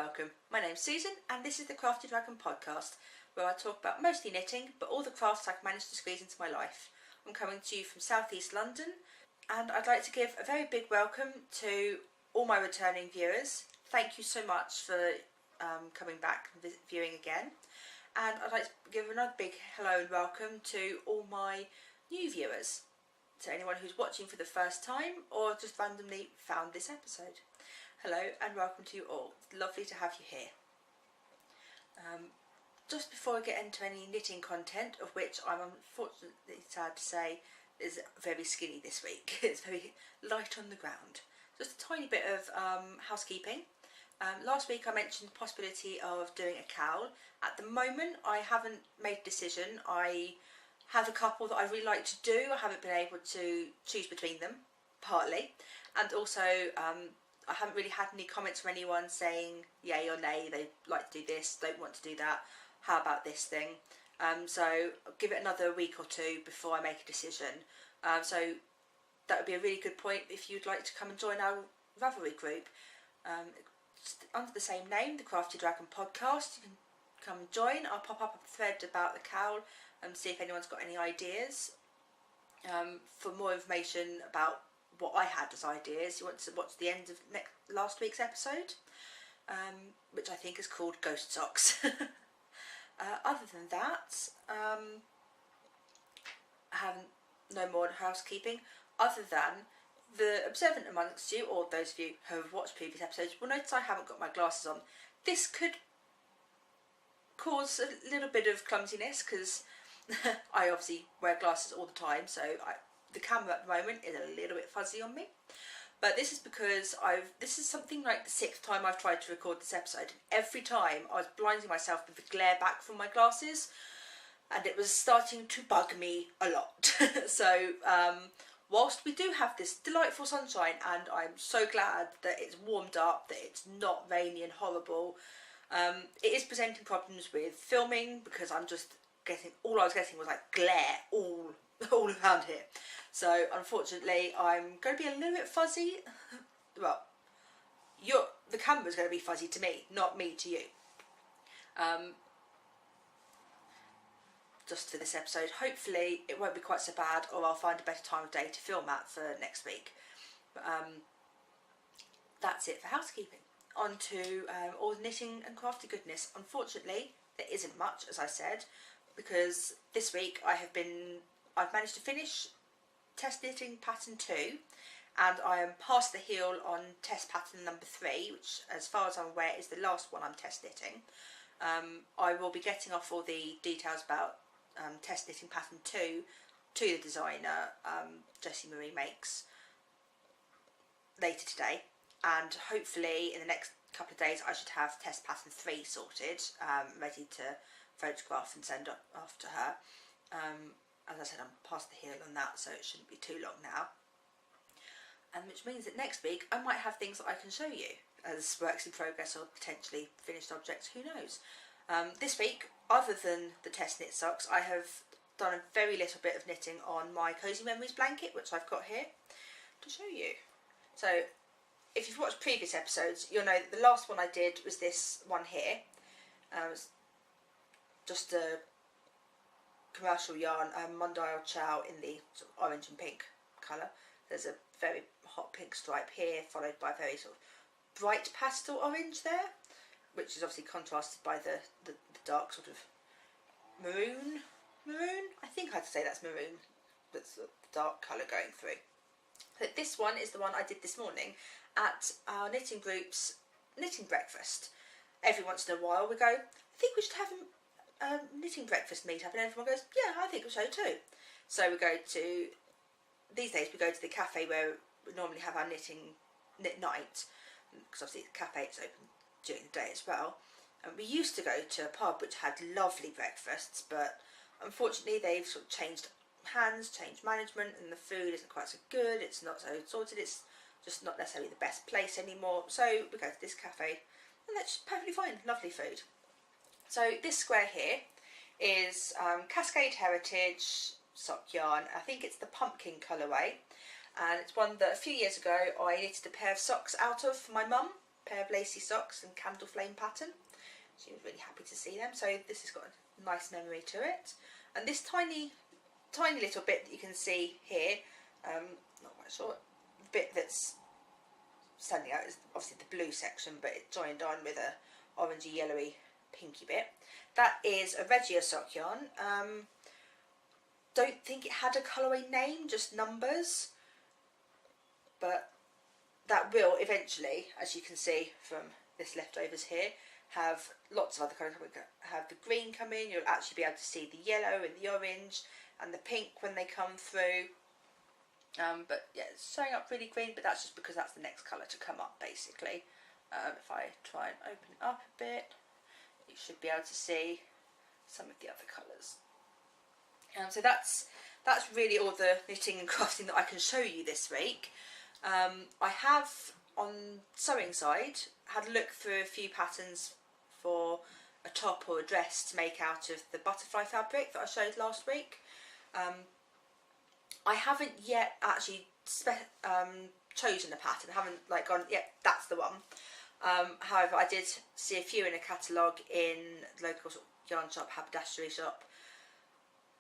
welcome. My name's Susan and this is the Crafty Dragon podcast, where I talk about mostly knitting but all the crafts I've managed to squeeze into my life. I'm coming to you from southeast London and I'd like to give a very big welcome to all my returning viewers. Thank you so much for coming back and viewing again, and I'd like to give another big hello and welcome to all my new viewers, to anyone who's watching for the first time or just randomly found this episode. Hello and welcome to you all. It's lovely to have you here. Just before I get into any knitting content, of which I'm unfortunately sad to say is very skinny this week. It's very light on the ground. Just a tiny bit of housekeeping. Last week I mentioned the possibility of doing a cowl. At the moment I haven't made a decision. I have a couple that I really like to do. I haven't been able to choose between them, partly, and also I haven't really had any comments from anyone saying yay or nay, they like to do this, don't want to do that, how about this thing. So I'll give it another week or two before I make a decision. So that would be a really good point if you'd like to come and join our Ravelry group. Under the same name, the Crafty Dragon podcast. You can come and join. I'll pop up a thread about the cowl and see if anyone's got any ideas. For more information about what I had as ideas, you want to watch the end of last week's episode, which I think is called Ghost Socks. Other than that, I have no more housekeeping, other than the observant amongst you, or those of you who have watched previous episodes, will notice I haven't got my glasses on. This could cause a little bit of clumsiness because I obviously wear glasses all the time, so the camera at the moment is a little bit fuzzy on me. But this is because this is something like the 6th time I've tried to record this episode, and every time I was blinding myself with the glare back from my glasses, and it was starting to bug me a lot. So whilst we do have this delightful sunshine, and I'm so glad that it's warmed up, that it's not rainy and horrible, it is presenting problems with filming because I'm just all I was getting was like glare all around here. So unfortunately I'm going to be a little bit fuzzy. Well, the camera's going to be fuzzy to me, not me to you. Just for this episode. Hopefully it won't be quite so bad, or I'll find a better time of day to film at for next week. But that's it for housekeeping. On to all the knitting and crafty goodness. Unfortunately there isn't much, as I said, because this week I've managed to finish test knitting pattern 2, and I am past the heel on test pattern number 3, which as far as I'm aware is the last one I'm test knitting. I will be getting off all the details about test knitting pattern 2 to the designer, Jessie Marie Makes, later today, and hopefully in the next couple of days I should have test pattern 3 sorted, ready to photograph and send off to her. As I said, I'm past the heel on that, so it shouldn't be too long now, and which means that next week I might have things that I can show you as works in progress or potentially finished objects, who knows. This week, other than the test knit socks, I have done a very little bit of knitting on my Cozy Memories blanket, which I've got here to show you. So if you've watched previous episodes, you'll know that the last one I did was this one here. It was just a commercial yarn, Mondial Chow, in the sort of orange and pink colour. There's a very hot pink stripe here, followed by a very sort of bright pastel orange there, which is obviously contrasted by the dark sort of maroon, I think I'd say that's maroon, that's the dark colour going through. So this one is the one I did this morning at our knitting group's knitting breakfast. Every once in a while we go, I think we should have a knitting breakfast meet up, and everyone goes, yeah, I think so too. So these days we go to the cafe where we normally have our knit night, because obviously the cafe is open during the day as well. And we used to go to a pub which had lovely breakfasts, but unfortunately they've sort of changed hands, changed management, and the food isn't quite so good, it's not so sorted, it's just not necessarily the best place anymore. So we go to this cafe, and that's perfectly fine, lovely food. So this square here is Cascade Heritage sock yarn. I think it's the pumpkin colourway, and it's one that a few years ago I knitted a pair of socks out of for my mum, pair of lacy socks and candle flame pattern. She was really happy to see them. So this has got a nice memory to it. And this tiny little bit that you can see here, not quite sure, the bit that's standing out is obviously the blue section, but it joined on with a orangey, yellowy, pinky bit. That is a Regia sock yarn. Don't think it had a colourway name, just numbers, but that will eventually, as you can see from this leftovers here, have lots of other colours. We have the green come in, you'll actually be able to see the yellow and the orange and the pink when they come through. But yeah, it's showing up really green, but that's just because that's the next colour to come up basically. If I try and open it up a bit, you should be able to see some of the other colours. So that's really all the knitting and crafting that I can show you this week. I have, on sewing side, had a look through a few patterns for a top or a dress to make out of the butterfly fabric that I showed last week. I haven't yet actually chosen a pattern. I haven't like gone, yep, that's the one. However, I did see a few in a catalogue in the local sort of yarn shop, haberdashery shop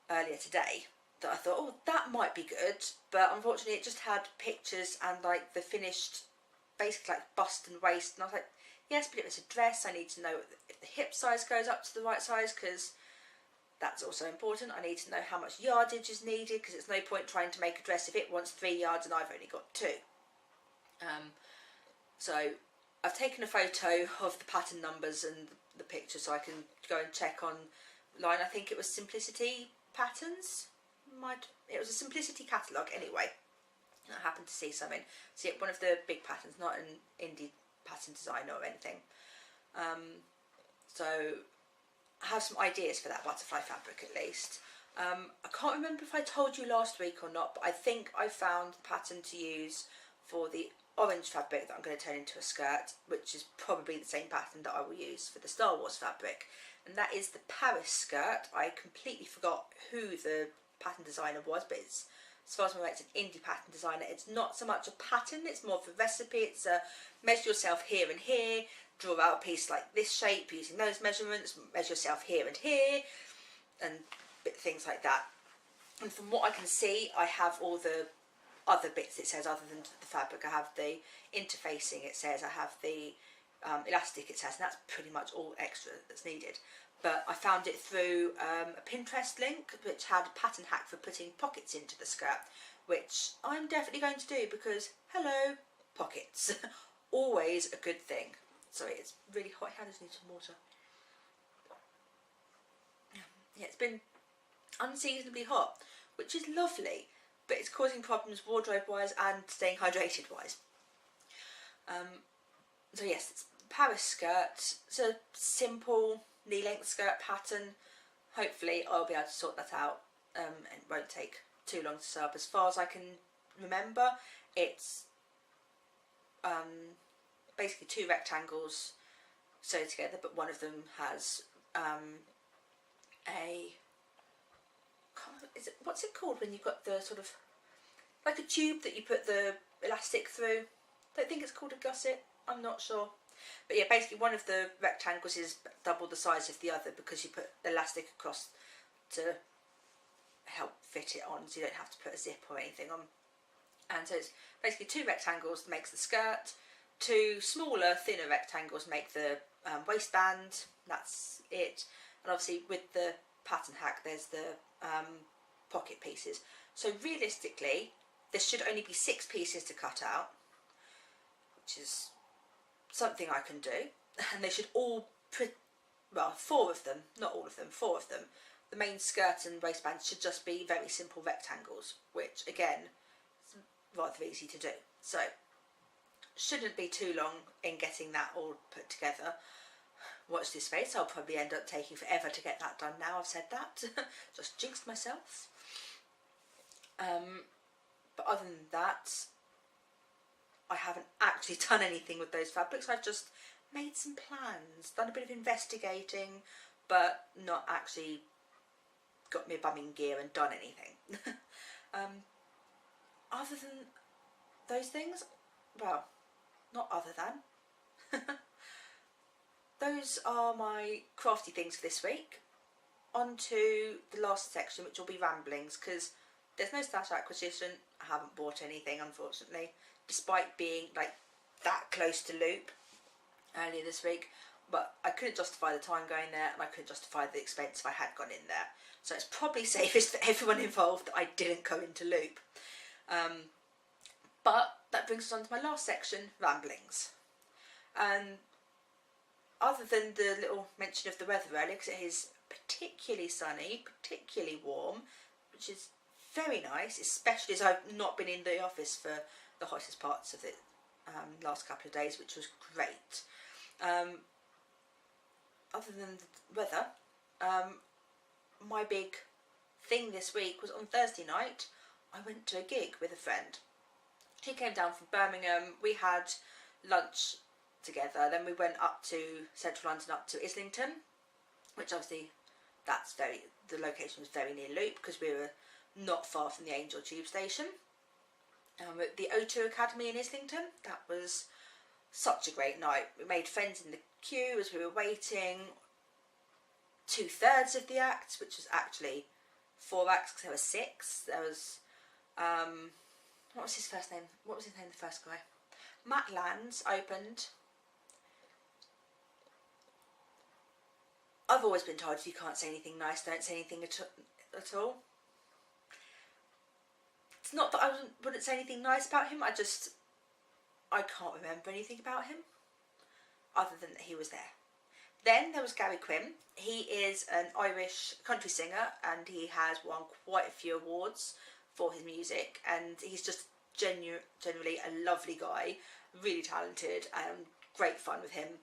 earlier today that I thought, oh, that might be good, but unfortunately it just had pictures and like the finished basically like bust and waist, and I was like, yes, but if it's a dress I need to know if the hip size goes up to the right size, because that's also important. I need to know how much yardage is needed, because it's no point trying to make a dress if it wants 3 yards and I've only got 2. So I've taken a photo of the pattern numbers and the picture so I can go and check online. I think it was Simplicity Patterns. It was a Simplicity catalogue anyway. I happened to see something. See one of the big patterns, not an indie pattern designer or anything. So I have some ideas for that butterfly fabric at least. I can't remember if I told you last week or not, but I think I found the pattern to use for the orange fabric that I'm going to turn into a skirt, which is probably the same pattern that I will use for the Star Wars fabric, and that is the Paris skirt. I completely forgot who the pattern designer was, but it's, as far as I'm aware, it's an indie pattern designer. It's not so much a pattern, it's more of a recipe. It's a measure yourself here and here, draw out a piece like this shape using those measurements, measure yourself here and here, and things like that. And from what I can see, I have all the other bits it says other than the fabric. I have the interfacing, it says, I have the elastic, it says, and that's pretty much all extra that's needed. But I found it through a Pinterest link which had a pattern hack for putting pockets into the skirt, which I'm definitely going to do because, hello, pockets. Always a good thing. Sorry, it's really hot. I just need some water. Yeah, it's been unseasonably hot, which is lovely, but it's causing problems wardrobe wise and staying hydrated wise. So yes, it's Paris skirt. It's a simple knee length skirt pattern. Hopefully I'll be able to sort that out and it won't take too long to sew up. As far as I can remember, it's basically 2 rectangles sewed together, but one of them has what's it called when you've got the sort of like a tube that you put the elastic through? I don't think it's called a gusset, I'm not sure. But yeah, basically one of the rectangles is double the size of the other because you put the elastic across to help fit it on, so you don't have to put a zip or anything on. And so it's basically 2 rectangles makes the skirt, 2 smaller, thinner rectangles make the waistband. That's it. And obviously with the pattern hack, there's the pocket pieces. So realistically, there should only be 6 pieces to cut out, which is something I can do. And they should all, well, 4 of them, not all of them, 4 of them. The main skirt and waistband should just be very simple rectangles, which again, is rather easy to do. So shouldn't be too long in getting that all put together. Watch this space, I'll probably end up taking forever to get that done now I've said that. Just jinxed myself. But other than that, I haven't actually done anything with those fabrics. I've just made some plans, done a bit of investigating, but not actually got my bum in gear and done anything. Other than those things, well, not other than, Those are my crafty things for this week. On to the last section, which will be ramblings, because there's no stash acquisition. I haven't bought anything, unfortunately, despite being like that close to loop earlier this week. But I couldn't justify the time going there, and I couldn't justify the expense if I had gone in there. So it's probably safest for everyone involved that I didn't go into loop. But that brings us on to my last section, ramblings. And other than the little mention of the weather earlier, because it is particularly sunny, particularly warm, which is very nice, especially as I've not been in the office for the hottest parts of the last couple of days, which was great. Other than the weather, my big thing this week was on Thursday night. I went to a gig with a friend. He came down from Birmingham. We had lunch together. Then we went up to central London, up to Islington, which obviously the location was very near Loop because we were not far from the Angel tube station. At the O2 Academy in Islington, that was such a great night. We made friends in the queue as we were waiting. 2/3 of the act, which was actually 4 acts because there were 6. There was what was his first name? What was his name? The first guy, Matt Lands, opened. I've always been told if you can't say anything nice, don't say anything at all. It's not that I wouldn't say anything nice about him. I can't remember anything about him other than that he was there. Then there was Gary Quinn. He is an Irish country singer and he has won quite a few awards for his music, and he's just generally a lovely guy, really talented, and great fun with him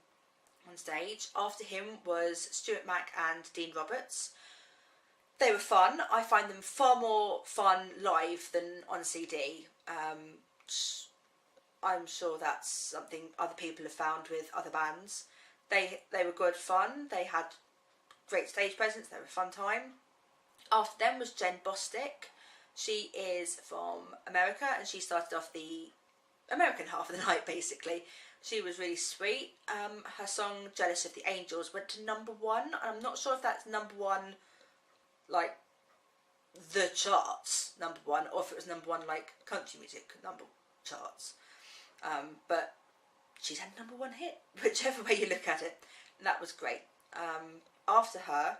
on stage. After him was Stuart Mack and Dean Roberts. They were fun. I find them far more fun live than on CD. I'm sure that's something other people have found with other bands. They were good fun. They had great stage presence. They were a fun time. After them was Jen Bostic. She is from America and she started off the American half of the night basically. She was really sweet. Her song Jealous of the Angels went to #1. I'm not sure if that's #1 like the charts #1 or if it was #1 like country music charts. But she's had a #1 hit, whichever way you look at it, and that was great. After her,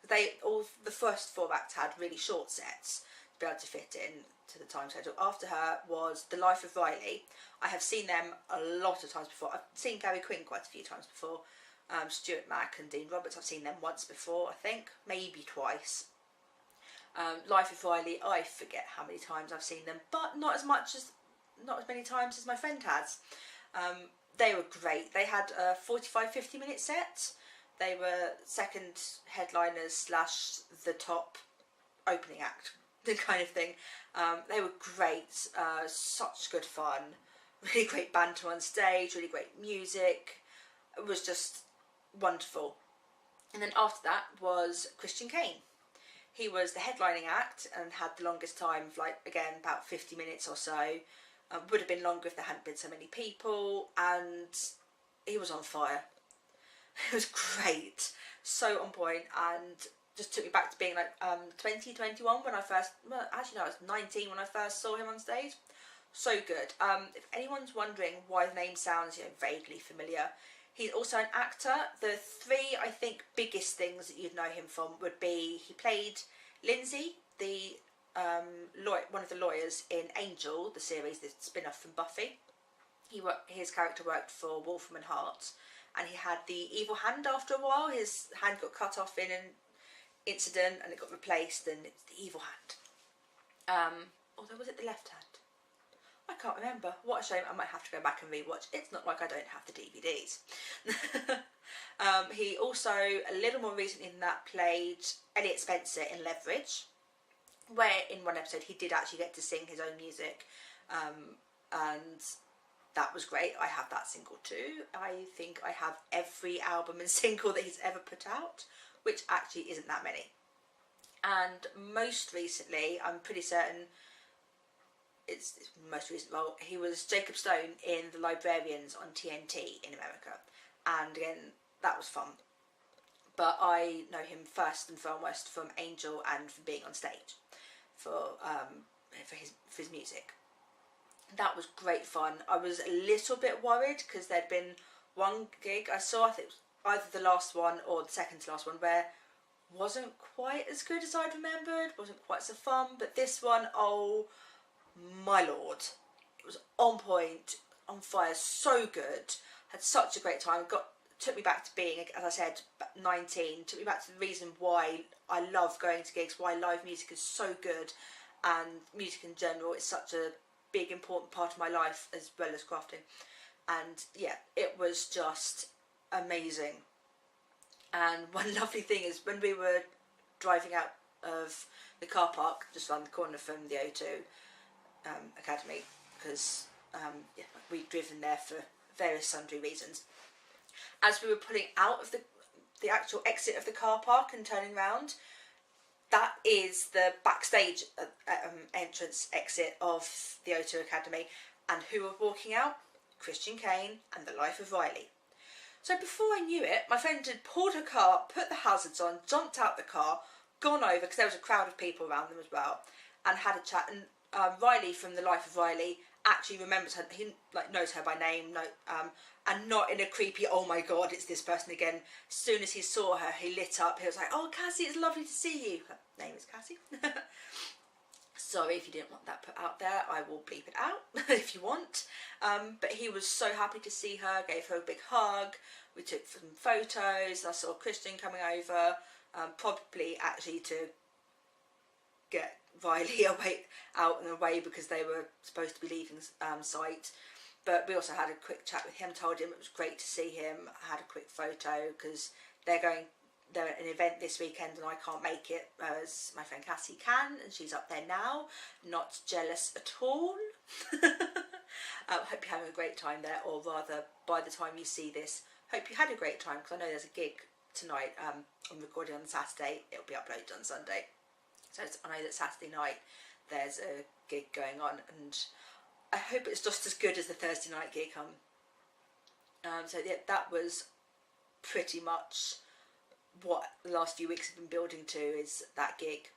the first 4 acts had really short sets to be able to fit in to the time schedule. After her was The Life of Riley. I have seen them a lot of times before. I've seen Gary Quinn quite a few times before. Stuart Mack and Dean Roberts, I've seen them once before, I think, maybe twice. Life of Riley, I forget how many times I've seen them, but not as many times as my friend has. They were great. They had a 45-50 minute set. They were second headliners / the top opening act, the kind of thing. They were great. Such good fun. Really great banter on stage. Really great music. It was just wonderful. And then after that was Christian Kane. He was the headlining act and had the longest time of again about 50 minutes or so. Would have been longer if there hadn't been so many people, and he was on fire. It was great, so on point, and just took me back to being 2021 when I first, well actually no, I was 19 when I first saw him on stage. So good. If anyone's wondering why the name sounds vaguely familiar, he's also an actor. The 3 I think biggest things that you'd know him from would be he played Lindsay, the one of the lawyers in Angel, the series, the spin-off from Buffy. His character worked for Wolfram and Hart, and he had the evil hand after a while. His hand got cut off in an incident and it got replaced, and it's the evil hand. Although was it the left hand? I can't remember. What a shame. I might have to go back and rewatch. It's not like I don't have the DVDs. He also, a little more recently than that, played Elliot Spencer in Leverage, where in one episode he did actually get to sing his own music, and that was great. I have that single too. I think I have every album and single that he's ever put out, which actually isn't that many. And most recently, I'm pretty certain it's most recent role. He was Jacob Stone in The Librarians on TNT in America, and again that was fun. But I know him first and foremost from Angel and from being on stage for his music. That was great fun. I was a little bit worried because there'd been one gig I saw, I think it was either the last one or the second to last one, where wasn't quite as good as I'd remembered, wasn't quite so fun, but this one, oh my lord, it was on point, on fire, so good. Had such a great time. Took me back to being, as I said, 19, took me back to the reason why I love going to gigs, why live music is so good, and music in general is such a big important part of my life as well as crafting. And yeah, it was just amazing. And one lovely thing is when we were driving out of the car park just around the corner from the O2 Academy, because yeah, we'd driven there for various sundry reasons, as we were pulling out of the actual exit of the car park and turning round, that is the backstage entrance exit of the O2 Academy. And who were walking out? Christian Kane and The Life of Riley. So before I knew it, my friend had pulled her car, put the hazards on, jumped out the car, gone over, because there was a crowd of people around them as well, and had a chat. And Riley from The Life of Riley actually remembers her. He knows her by name, and not in a creepy, oh my god, it's this person again. As soon as he saw her, he lit up. He was like, oh Cassie, it's lovely to see you. Her name is Cassie. Sorry if you didn't want that put out there, I will bleep it out if you want. But he was so happy to see her, gave her a big hug. We took some photos. I saw Christian coming over, probably actually to get Riley out and away because they were supposed to be leaving site. But we also had a quick chat with him, told him it was great to see him. I had a quick photo because they're at an event this weekend and I can't make it, whereas my friend Cassie can, and she's up there now. Not jealous at all. Hope you're having a great time there, or rather, by the time you see this, hope you had a great time, because I know there's a gig tonight. I'm recording on Saturday, it'll be uploaded on Sunday. So I know that Saturday night there's a gig going on, and I hope it's just as good as the Thursday night gig. So yeah, that was pretty much what the last few weeks have been building to, is that gig.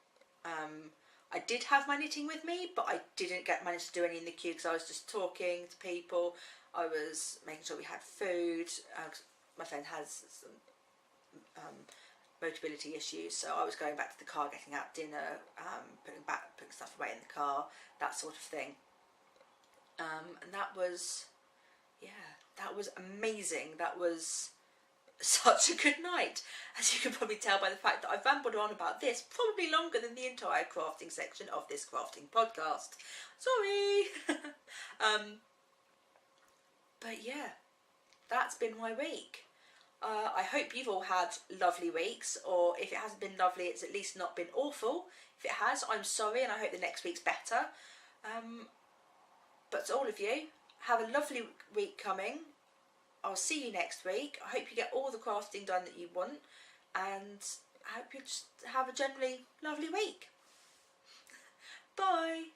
I did have my knitting with me, but I didn't manage to do any in the queue because I was just talking to people. I was making sure we had food. My friend has some mobility issues, so I was going back to the car, getting out dinner, putting stuff away in the car, that sort of thing. And that was amazing. That was such a good night, as you can probably tell by the fact that I've rambled on about this probably longer than the entire crafting section of this crafting podcast. Sorry. But yeah, that's been my week. I hope you've all had lovely weeks, or if it hasn't been lovely, it's at least not been awful. If it has, I'm sorry, and I hope the next week's better. But to all of you, have a lovely week coming. I'll see you next week. I hope you get all the crafting done that you want, and I hope you just have a generally lovely week. Bye.